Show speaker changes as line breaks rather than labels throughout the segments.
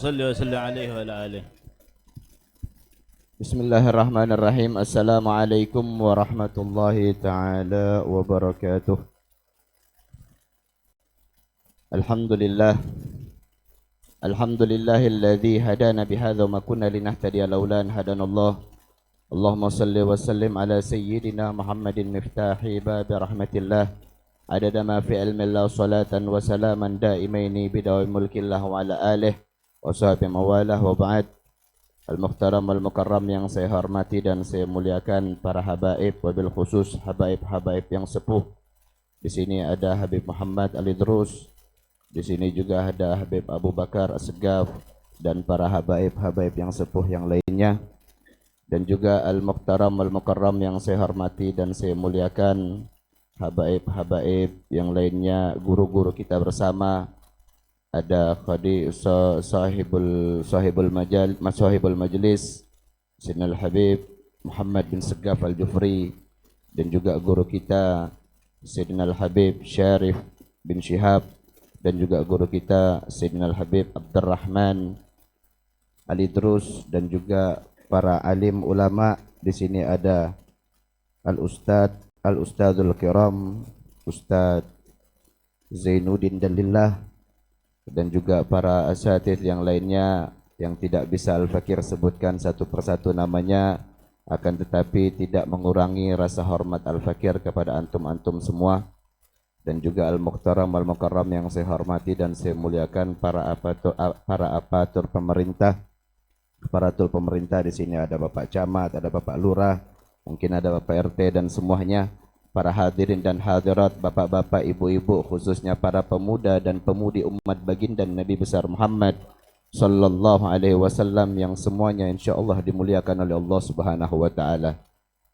صلى وسلم عليه وعلى آله.
Bismillahirrahmanirrahim. Assalamualaikum warahmatullahi taala wabarakatuh. Alhamdulillah. Alhamdulillahilladzi hadana bihadza wa ma kunna linahtadiya laula an hadanallah. Allahumma salli wa sallim ala sayyidina Muhammadin miftahi babi rahmatillah. Adada ma fi ilmillah salatan wa salaman daimaini bidawi mulkillah wa ala alihi wa sahbihi mawalah wa ba'd. Al-Mukhtaram Al-Mukarram yang saya hormati dan saya muliakan para habaib, wabil khusus habaib-habaib yang sepuh. Di sini ada Habib Muhammad Al-Idrus, di sini juga ada Habib Abu Bakar As-Segaf dan para habaib-habaib yang sepuh yang lainnya. Dan juga Al-Mukhtaram Al-Mukarram yang saya hormati dan saya muliakan, habaib-habaib yang lainnya, guru-guru kita bersama. Ada sahibul majlis Sayyidina Al-Habib Muhammad bin Segaf Al-Jufri, dan juga guru kita Sayyidina Al-Habib Syarif bin Syihab, dan juga guru kita Sayyidina Al-Habib Abdurrahman Al-Idrus, dan juga para alim ulama. Di sini ada Al-Ustadzul Kiram Ustadz Zainuddin Dalillah, dan juga para asatidz yang lainnya yang tidak bisa Al-Fakir sebutkan satu persatu namanya, akan tetapi tidak mengurangi rasa hormat Al-Fakir kepada antum-antum semua. Dan juga Al-Mukhtaram Al-Mukarram yang saya hormati dan saya muliakan, para aparatur pemerintah. Aparatur pemerintah di sini ada Bapak Camat, ada Bapak Lurah, mungkin ada Bapak RT dan semuanya. Para hadirin dan hadirat, bapak-bapak, ibu-ibu, khususnya para pemuda dan pemudi umat baginda Nabi besar Muhammad sallallahu alaihi wasallam yang semuanya insyaallah dimuliakan oleh Allah Subhanahu wa taala.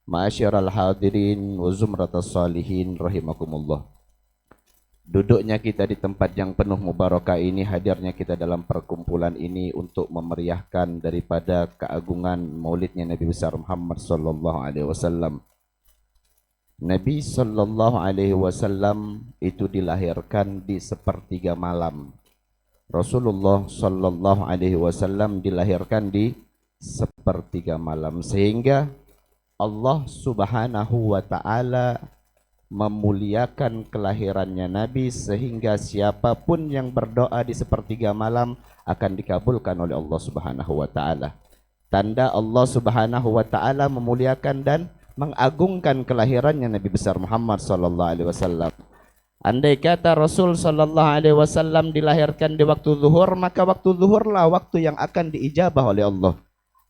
Ma'asyiral hadirin wa zumratas salihin rahimakumullah. Duduknya kita di tempat yang penuh mubarakah ini, hadirnya kita dalam perkumpulan ini untuk memeriahkan daripada keagungan maulidnya Nabi besar Muhammad sallallahu alaihi wasallam. Nabi sallallahu alaihi wasallam itu dilahirkan di sepertiga malam. Rasulullah sallallahu alaihi wasallam dilahirkan di sepertiga malam, sehingga Allah Subhanahu wa taala memuliakan kelahirannya Nabi, sehingga siapapun yang berdoa di sepertiga malam akan dikabulkan oleh Allah Subhanahu wa taala. Tanda Allah Subhanahu wa taala memuliakan dan mengagungkan kelahirannya Nabi besar Muhammad sallallahu alaihi wasallam. Andai kata Rasul sallallahu alaihi wasallam dilahirkan di waktu zuhur, maka waktu zuhurlah waktu yang akan diijabah oleh Allah.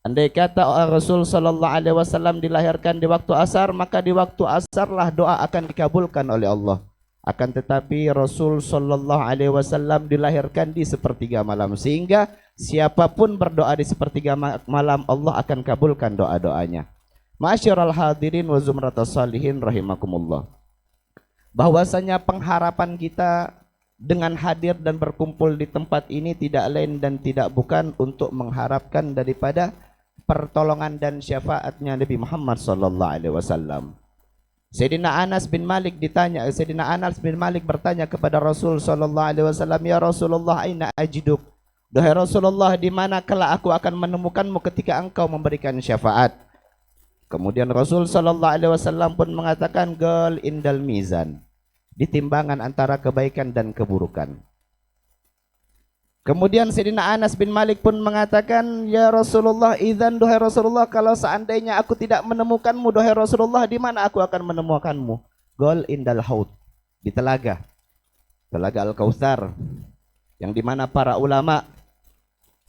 Andai kata Rasul sallallahu alaihi wasallam dilahirkan di waktu asar, maka di waktu asarlah doa akan dikabulkan oleh Allah. Akan tetapi Rasul sallallahu alaihi wasallam dilahirkan di sepertiga malam, sehingga siapapun berdoa di sepertiga malam Allah akan kabulkan doa-doanya. Ma'asyiral hadirin wa zumratas salihin rahimakumullah. Bahwasanya pengharapan kita dengan hadir dan berkumpul di tempat ini tidak lain dan tidak bukan untuk mengharapkan daripada pertolongan dan syafaatnya Nabi Muhammad sallallahu alaihi wasallam. Sayyidina Anas bin Malik bertanya kepada Rasul sallallahu alaihi wasallam, "Ya Rasulullah, aina ajiduk?" Duhai Rasulullah, di mana kala aku akan menemukanmu ketika engkau memberikan syafaat? Kemudian Rasul sallallahu alaihi wasallam pun mengatakan, "Gal indal mizan," di timbangan antara kebaikan dan keburukan. Kemudian Sayyidina Anas bin Malik pun mengatakan, "Ya Rasulullah, idzan, duhai Rasulullah, kalau seandainya aku tidak menemukanmu duhai Rasulullah, di mana aku akan menemukanmu?" Gal indal haud, di telaga Al-Kautsar, yang dimana para ulama,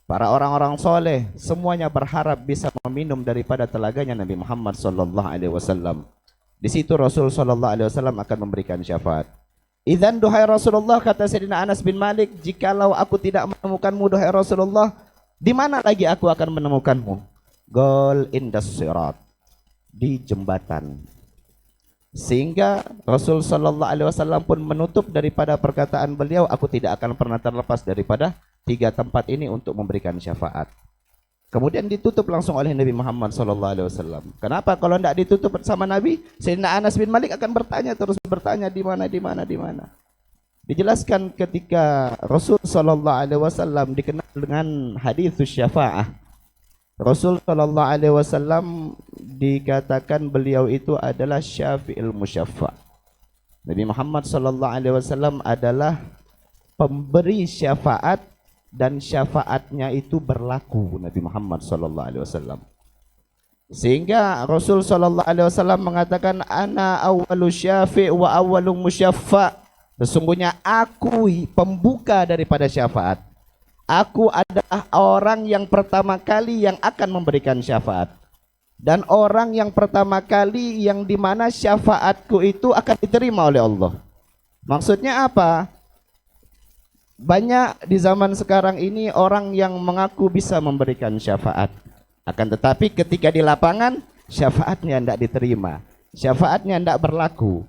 para orang-orang soleh semuanya berharap bisa meminum daripada telaganya Nabi Muhammad sallallahu alaihi wasallam. Di situ Rasul sallallahu alaihi wasallam akan memberikan syafaat. "Idzan, duhai Rasulullah," kata Sayyidina Anas bin Malik, "jikalau aku tidak menemukanmu duhai Rasulullah, di mana lagi aku akan menemukanmu?" Gol indas sirat, di jembatan. Sehingga Rasul sallallahu alaihi wasallam pun menutup daripada perkataan beliau, "Aku tidak akan pernah terlepas daripada tiga tempat ini untuk memberikan syafaat." Kemudian ditutup langsung oleh Nabi Muhammad sallallahu alaihi wasallam. Kenapa? Kalau tidak ditutup bersama Nabi, Sayyidina Anas bin Malik akan bertanya, terus bertanya, di mana. Dijelaskan ketika Rasul sallallahu alaihi wasallam dikenal dengan hadis syafaah. Rasul sallallahu alaihi wasallam dikatakan beliau itu adalah syafi'il musyaffa'. Nabi Muhammad sallallahu alaihi wasallam adalah pemberi syafaat dan syafaatnya itu berlaku Nabi Muhammad sallallahu alaihi wasallam. Sehingga Rasul sallallahu alaihi wasallam mengatakan ana awwalu syafi' wa awwalu musyaffa'. Sesungguhnya aku pembuka daripada syafaat. Aku adalah orang yang pertama kali yang akan memberikan syafaat. Dan orang yang pertama kali yang dimana syafaatku itu akan diterima oleh Allah. Maksudnya apa? Banyak di zaman sekarang ini orang yang mengaku bisa memberikan syafaat. Akan tetapi ketika di lapangan syafaatnya tidak diterima. Syafaatnya tidak berlaku.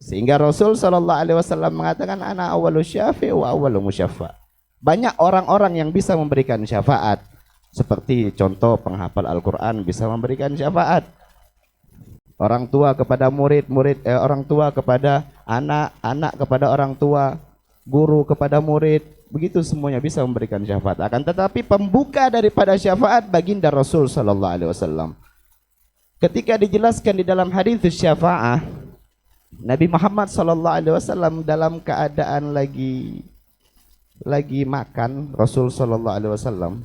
Sehingga Rasul sallallahu alaihi wasallam mengatakan ana awwalu syafi' wa awwalu musyaffa'. Banyak orang-orang yang bisa memberikan syafaat. Seperti contoh penghafal Al-Qur'an bisa memberikan syafaat. Orang tua kepada murid, orang tua kepada anak, anak kepada orang tua, guru kepada murid, begitu semuanya bisa memberikan syafaat. Akan tetapi pembuka daripada syafaat baginda Rasul sallallahu alaihi wasallam. Ketika dijelaskan di dalam hadis syafaah, Nabi Muhammad sallallahu alaihi wasallam dalam keadaan lagi makan, Rasul sallallahu alaihi wasallam,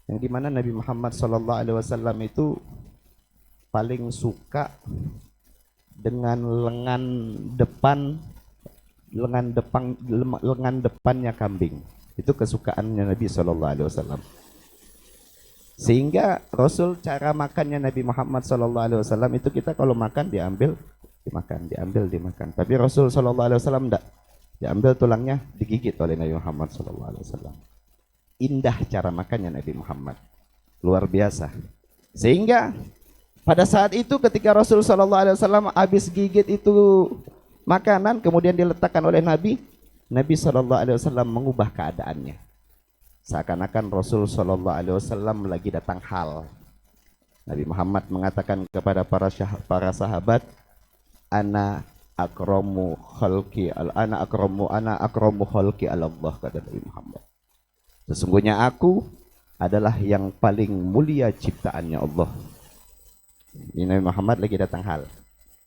yang dimana Nabi Muhammad sallallahu alaihi wasallam itu paling suka dengan lengan depannya kambing. Itu kesukaannya Nabi sallallahu alaihi wasallam. Sehingga Rasul cara makannya Nabi Muhammad sallallahu alaihi wasallam itu kita kalau makan diambil dimakan. Tapi Rasul sallallahu alaihi wasallam enggak. Diambil tulangnya digigit oleh Nabi Muhammad sallallahu alaihi wasallam. Indah cara makannya Nabi Muhammad. Luar biasa. Sehingga pada saat itu ketika Rasul sallallahu alaihi wasallam habis gigit itu makanan kemudian diletakkan oleh Nabi sallallahu alaihi wasallam mengubah keadaannya. Seakan-akan Rasul sallallahu alaihi wasallam lagi datang hal. Nabi Muhammad mengatakan kepada para sahabat, ana akramu khalqi ana akramu khalqi Allah, kata Nabi Muhammad. Sesungguhnya aku adalah yang paling mulia ciptaannya Allah. Ini Nabi Muhammad lagi datang hal.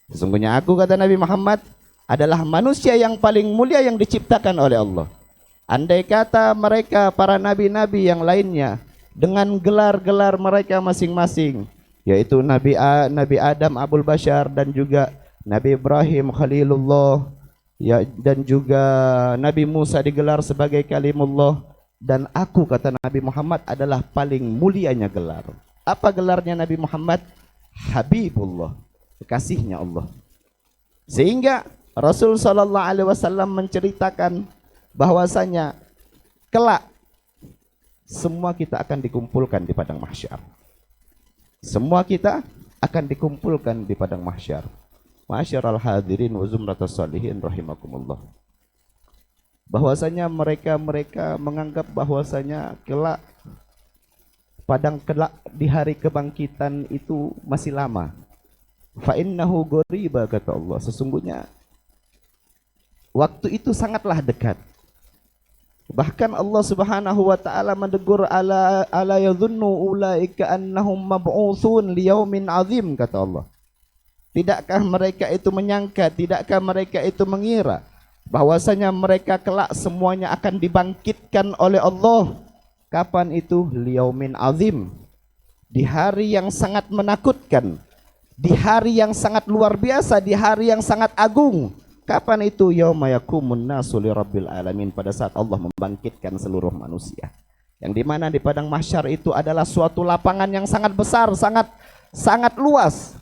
Sesungguhnya aku, kata Nabi Muhammad, adalah manusia yang paling mulia yang diciptakan oleh Allah. Andai kata mereka para nabi-nabi yang lainnya dengan gelar-gelar mereka masing-masing, yaitu Nabi Adam Abul Bashar, dan juga Nabi Ibrahim Khalilullah, ya, dan juga Nabi Musa digelar sebagai kalimullah, dan aku, kata Nabi Muhammad, adalah paling mulianya gelar. Apa gelarnya Nabi Muhammad? Habibullah, kekasihnya Allah. Sehingga Rasul sallallahu alaihi wasallam menceritakan bahwasanya kelak semua kita akan dikumpulkan di padang mahsyar. Semua kita akan dikumpulkan di padang mahsyar. Ma'asyiral hadirin wa zumratus shalihin rahimakumullah. Bahwasanya mereka menganggap bahwasanya kelak di hari kebangkitan itu masih lama. Fa innahu ghariba, kata Allah. Sesungguhnya waktu itu sangatlah dekat. Bahkan Allah Subhanahu wa taala mendegur ala yadhunnu ulaika annahum mab'utsun liyaumin azim, kata Allah. Tidakkah mereka itu menyangka, tidakkah mereka itu mengira bahwasanya mereka kelak semuanya akan dibangkitkan oleh Allah. Kapan itu? Liyaumin azim, di hari yang sangat menakutkan, di hari yang sangat luar biasa, di hari yang sangat agung. Kapan itu? Yauma yaqumun nasu lirabbil alamin, pada saat Allah membangkitkan seluruh manusia. Yang dimana di padang mahsyar itu adalah suatu lapangan yang sangat besar, sangat luas.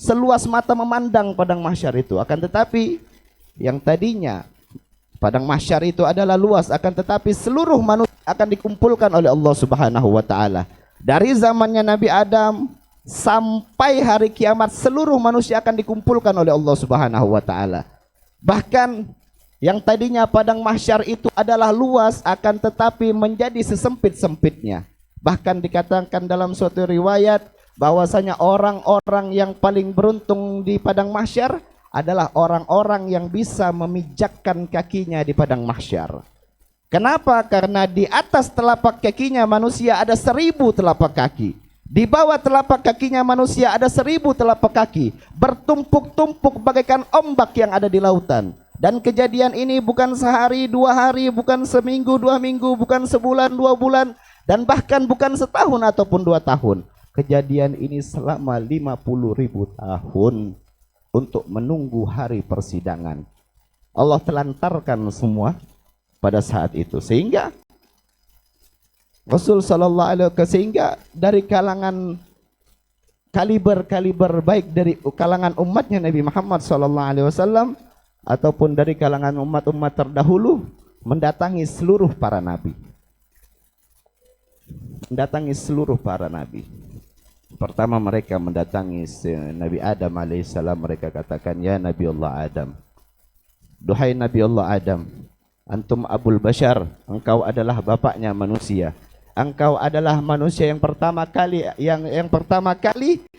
Seluas mata memandang padang mahsyar itu. Akan tetapi yang tadinya padang mahsyar itu adalah luas, akan tetapi seluruh manusia akan dikumpulkan oleh Allah Subhanahu wa taala. Dari zamannya Nabi Adam sampai hari kiamat seluruh manusia akan dikumpulkan oleh Allah Subhanahu wa taala. Bahkan yang tadinya padang mahsyar itu adalah luas, akan tetapi menjadi sesempit-sempitnya. Bahkan dikatakan dalam suatu riwayat bahwasanya orang-orang yang paling beruntung di padang mahsyar adalah orang-orang yang bisa memijakkan kakinya di padang mahsyar. Kenapa? Karena di atas telapak kakinya manusia ada 1000 telapak kaki. Di bawah telapak kakinya manusia ada 1000 telapak kaki. Bertumpuk-tumpuk bagaikan ombak yang ada di lautan. Dan kejadian ini bukan sehari, 2 hari, bukan seminggu, 2 minggu, bukan sebulan, 2 bulan, dan bahkan bukan setahun ataupun 2 tahun. Kejadian ini selama 50.000 tahun untuk menunggu hari persidangan. Allah telantarkan semua pada saat itu, sehingga Rasul sallallahu alaihi wasallam, sehingga dari kalangan kaliber baik dari kalangan umatnya Nabi Muhammad sallallahu alaihi wasallam ataupun dari kalangan umat-umat terdahulu mendatangi seluruh para nabi. Mendatangi seluruh para nabi. Pertama mereka mendatangi Nabi Adam alaihissalam, mereka katakan, ya Nabi Allah Adam, duhai Nabi Allah Adam, antum abul bashar, engkau adalah bapaknya manusia. Engkau adalah manusia yang pertama kali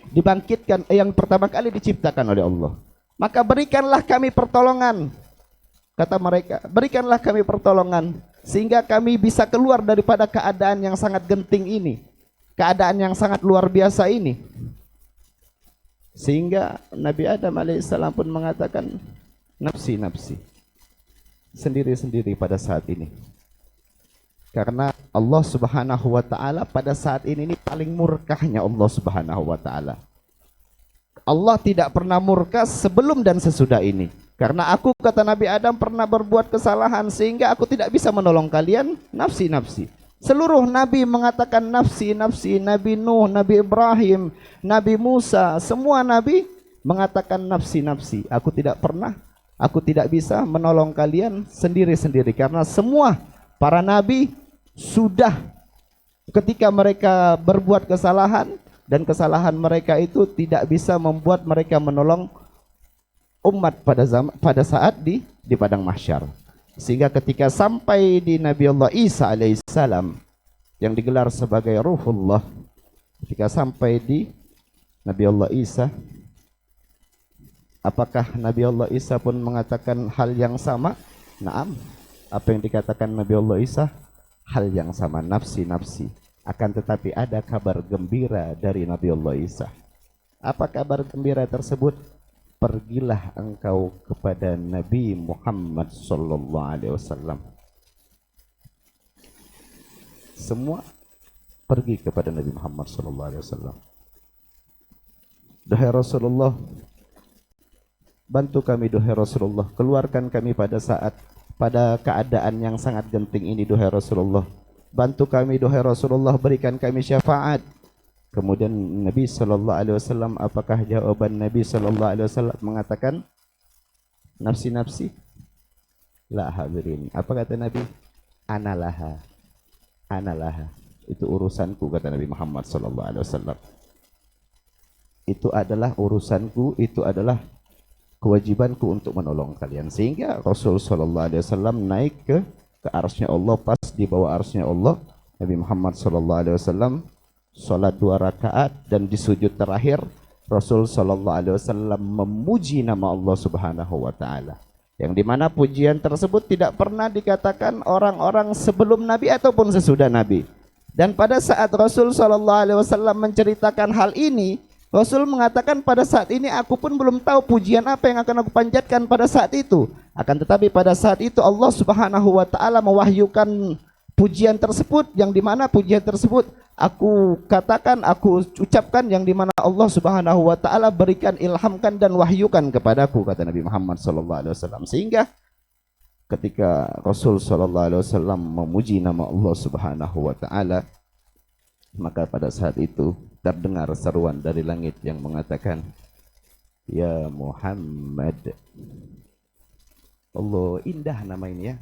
dibangkitkan, yang pertama kali diciptakan oleh Allah. Maka berikanlah kami pertolongan. Kata mereka, berikanlah kami pertolongan sehingga kami bisa keluar daripada keadaan yang sangat genting ini, keadaan yang sangat luar biasa ini. Sehingga Nabi Adam alaihissalam pun mengatakan, nafsi, nafsi, sendiri-sendiri pada saat ini. Karena Allah subhanahu wa ta'ala pada saat ini paling murkahnya Allah subhanahu wa ta'ala. Allah tidak pernah murka sebelum dan sesudah ini. Karena aku, kata Nabi Adam, pernah berbuat kesalahan sehingga aku tidak bisa menolong kalian. Nafsi, nafsi. Seluruh nabi mengatakan nafsi, nafsi. Nabi Nuh, Nabi Ibrahim, Nabi Musa, semua nabi mengatakan nafsi, nafsi. Aku tidak bisa menolong kalian sendiri-sendiri. Karena semua para nabi sudah ketika mereka berbuat kesalahan, dan kesalahan mereka itu tidak bisa membuat mereka menolong umat pada saat di padang mahsyar. Sehingga ketika sampai di Nabi Allah Isa alaihissalam yang digelar sebagai Ruhullah, ketika sampai di Nabi Allah Isa, apakah Nabi Allah Isa pun mengatakan hal yang sama? Naam. Apa yang dikatakan Nabi Allah Isa? Hal yang sama, nafsi, nafsi. Akan tetapi ada kabar gembira dari Nabi Allah Isa. Apa kabar gembira tersebut? Pergilah engkau kepada Nabi Muhammad sallallahu alaihi wasallam. Semua pergi kepada Nabi Muhammad sallallahu alaihi wasallam. Duhai Rasulullah, bantu kami duhai Rasulullah, keluarkan kami pada keadaan yang sangat genting ini duhai Rasulullah. Bantu kami duhai Rasulullah, berikan kami syafaat. Kemudian Nabi sallallahu alaihi wasallam, apakah jawaban Nabi sallallahu alaihi wasallam? Mengatakan nafsi, nafsi. La hadirin. Apa kata Nabi? Analaha. Analaha. Itu urusanku, kata Nabi Muhammad sallallahu alaihi wasallam. Itu adalah urusanku, itu adalah kewajibanku untuk menolong kalian. Sehingga Rasul sallallahu alaihi wasallam naik ke arsy-Nya Allah. Pas di bawah arsy-Nya Allah, Nabi Muhammad sallallahu alaihi wasallam salat 2 rakaat, dan di sujud terakhir Rasul sallallahu alaihi wasallam memuji nama Allah Subhanahu wa taala. Yang dimana pujian tersebut tidak pernah dikatakan orang-orang sebelum Nabi ataupun sesudah Nabi. Dan pada saat Rasul sallallahu alaihi wasallam menceritakan hal ini, Rasul mengatakan, pada saat ini aku pun belum tahu pujian apa yang akan aku panjatkan pada saat itu. Akan tetapi pada saat itu Allah Subhanahu wa taala mewahyukan pujian tersebut, yang dimana pujian tersebut aku katakan, aku ucapkan, yang dimana Allah Subhanahu wa taala berikan, ilhamkan dan wahyukan kepadaku, kata Nabi Muhammad sallallahu alaihi wasallam. Sehingga ketika Rasul sallallahu alaihi wasallam memuji nama Allah Subhanahu wa taala, maka pada saat itu terdengar seruan dari langit yang mengatakan, ya Muhammad. Allah, indah nama ini ya.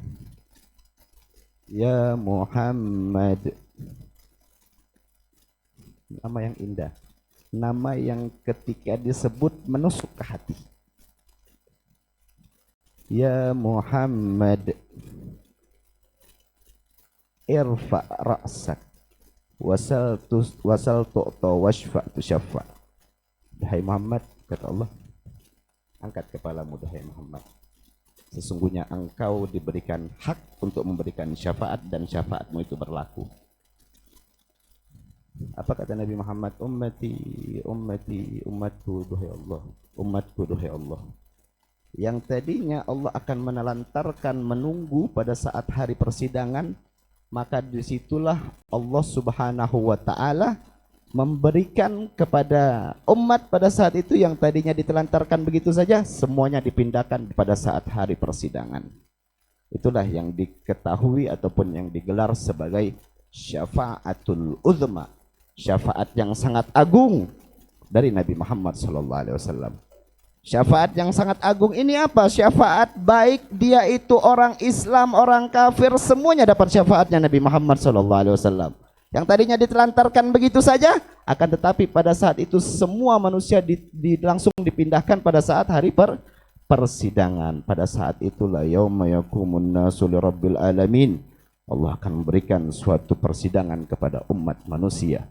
Ya Muhammad. Nama yang indah. Nama yang ketika disebut menusuk ke hati. Ya Muhammad. Irfa ra'sak. Wasal tu'ta washfa tushaffa. Hai Muhammad, kata Allah, Angkat kepalamu wahai Muhammad. Sesungguhnya engkau diberikan hak untuk memberikan syafaat dan syafaatmu itu berlaku. Apa kata Nabi Muhammad? Ummati, ummati, umatku duhai Allah. Umatku duhai Allah. Yang tadinya Allah akan menelantarkan menunggu pada saat hari persidangan, maka disitulah Allah Subhanahu wa ta'ala memberikan kepada umat pada saat itu yang tadinya ditelantarkan begitu saja, semuanya dipindahkan pada saat hari persidangan. Itulah yang diketahui ataupun yang digelar sebagai syafaatul uzma, syafaat yang sangat agung dari Nabi Muhammad SAW. Syafaat yang sangat agung ini apa? Syafaat baik dia itu orang Islam, orang kafir, semuanya dapat syafaatnya Nabi Muhammad SAW. Yang tadinya ditelantarkan begitu saja, akan tetapi pada saat itu semua manusia langsung dipindahkan pada saat hari persidangan. Pada saat itulah yauma yaqumun nasu lirabbil alamin. Allah akan memberikan suatu persidangan kepada umat manusia.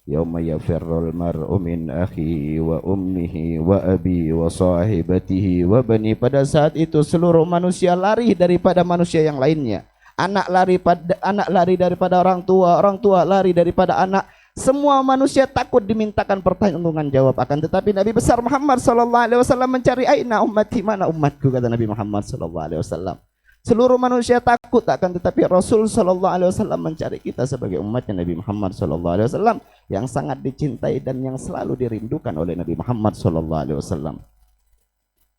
Yauma yafirrul mar'u min akhihi wa ummihi wa abi wa sahibatihi wa bani. Pada saat itu seluruh manusia lari daripada manusia yang lainnya. Anak lari daripada orang tua lari daripada anak. Semua manusia takut dimintakan pertanggungan jawab. Akan tetapi Nabi besar Muhammad SAW mencari aina ummati, mana umatku, kata Nabi Muhammad SAW. Seluruh manusia takut, akan tetapi Rasul SAW mencari kita sebagai umatnya Nabi Muhammad SAW yang sangat dicintai dan yang selalu dirindukan oleh Nabi Muhammad SAW.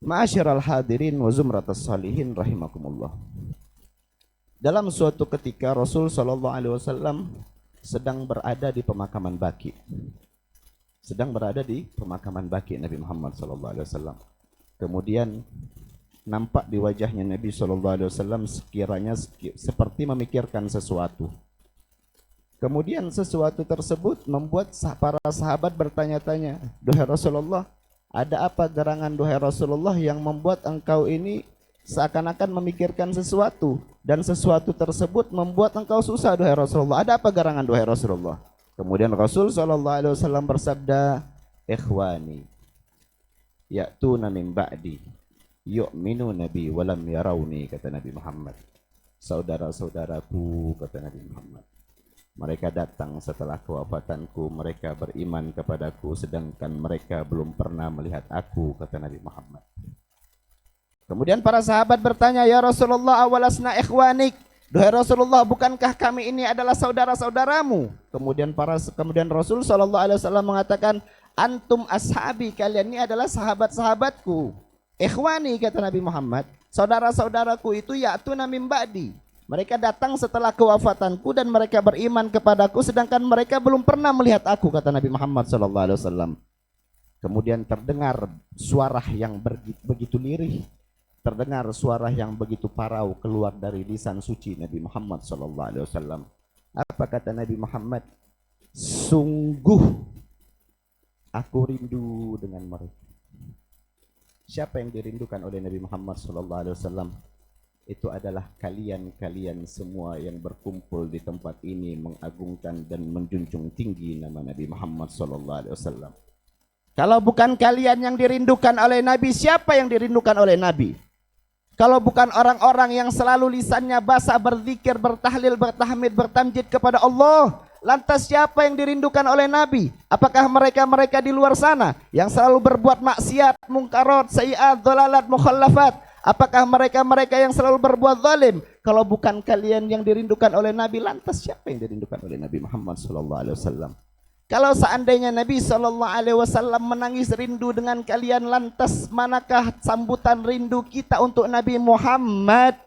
Ma'asyiral hadirin wa zumratas salihin rahimakumullah. Dalam suatu ketika Rasul SAW sedang berada di pemakaman Baqi. Nabi Muhammad SAW. Kemudian nampak di wajahnya Nabi SAW sekiranya seperti memikirkan sesuatu. Kemudian sesuatu tersebut membuat para sahabat bertanya-tanya, duhai Rasulullah, ada apa gerangan duhai Rasulullah yang membuat engkau ini seakan-akan memikirkan sesuatu, dan sesuatu tersebut membuat engkau susah duhai Rasulullah. Ada apa gerangan duhai Rasulullah? Kemudian Rasul SAW bersabda, ikhwani ya'tuna min ba'di yu'minu nabi walam yarawni, kata Nabi Muhammad. Saudara-saudaraku, kata Nabi Muhammad, mereka datang setelah kewafatanku, mereka beriman kepadaku sedangkan mereka belum pernah melihat aku, kata Nabi Muhammad. Kemudian para sahabat bertanya, ya Rasulullah, awalasna ikhwanik, duhai Rasulullah, bukankah kami ini adalah saudara-saudaramu? Kemudian Rasul SAW mengatakan, antum ashabi, kalian ini adalah sahabat-sahabatku. Ikhwani, kata Nabi Muhammad, saudara-saudaraku itu ya'tuna min ba'di, mereka datang setelah kewafatanku dan mereka beriman kepadaku sedangkan mereka belum pernah melihat aku, kata Nabi Muhammad SAW. Kemudian terdengar suara yang begitu lirih, terdengar suara yang begitu parau keluar dari lisan suci Nabi Muhammad SAW. Apa kata Nabi Muhammad? Sungguh aku rindu dengan mereka. Siapa yang dirindukan oleh Nabi Muhammad SAW? Itu adalah kalian semua yang berkumpul di tempat ini mengagungkan dan menjunjung tinggi nama Nabi Muhammad SAW. Kalau bukan kalian yang dirindukan oleh Nabi, siapa yang dirindukan oleh Nabi? Kalau bukan orang-orang yang selalu lisannya basah berzikir, bertahlil, bertahmid, bertamjid kepada Allah, lantas siapa yang dirindukan oleh Nabi? Apakah mereka-mereka di luar sana yang selalu berbuat maksiat, mungkarat, sayyi'at, dhalalat, mukhallafat? Apakah mereka-mereka yang selalu berbuat zalim? Kalau bukan kalian yang dirindukan oleh Nabi, lantas siapa yang dirindukan oleh Nabi Muhammad SAW? Kalau seandainya Nabi SAW menangis rindu dengan kalian, lantas manakah sambutan rindu kita untuk Nabi Muhammad?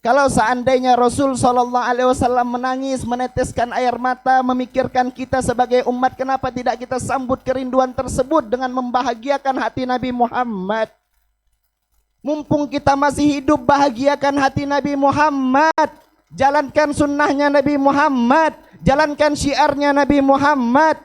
Kalau seandainya Rasul SAW menangis, meneteskan air mata, memikirkan kita sebagai umat, kenapa tidak kita sambut kerinduan tersebut dengan membahagiakan hati Nabi Muhammad? Mumpung kita masih hidup, bahagiakan hati Nabi Muhammad. Jalankan sunnahnya Nabi Muhammad, jalankan syiarnya Nabi Muhammad.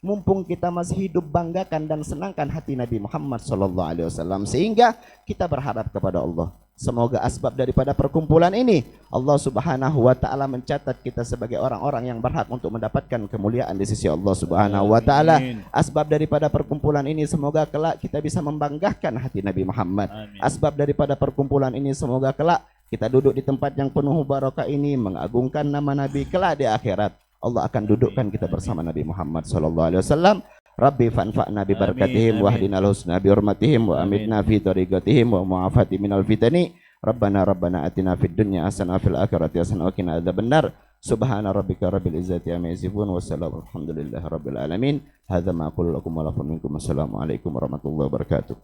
mumpung kita masih hidup, banggakan dan senangkan hati Nabi Muhammad SAW, sehingga kita berharap kepada Allah, semoga asbab daripada perkumpulan ini Allah Subhanahu wa taala mencatat kita sebagai orang-orang yang berhak untuk mendapatkan kemuliaan di sisi Allah Subhanahu wa taala. Asbab daripada perkumpulan ini semoga kelak kita bisa membanggakan hati Nabi Muhammad. Asbab daripada perkumpulan ini semoga kelak kita duduk di tempat yang penuh barakah ini mengagungkan nama Nabi. Kelak di akhirat Allah akan dudukkan kita bersama Nabi Muhammad sallallahu alaihi wasallam. Rabbi fanfa'na bi barakatihim wahdinal husna bi hurmatihim wa amitna fi tariqatihim wa mu'afati minal fitani. Rabbana atina fid dunya hasanah fil akhirati hasanah wa qina adzabannar. Subhana rabbika rabbil izzati amma yasifun wa salamun alhamdulillahi rabbil alamin. Hadza ma aqulu lakum wa lakum minkum. Assalamu alaikum warahmatullahi wabarakatuh.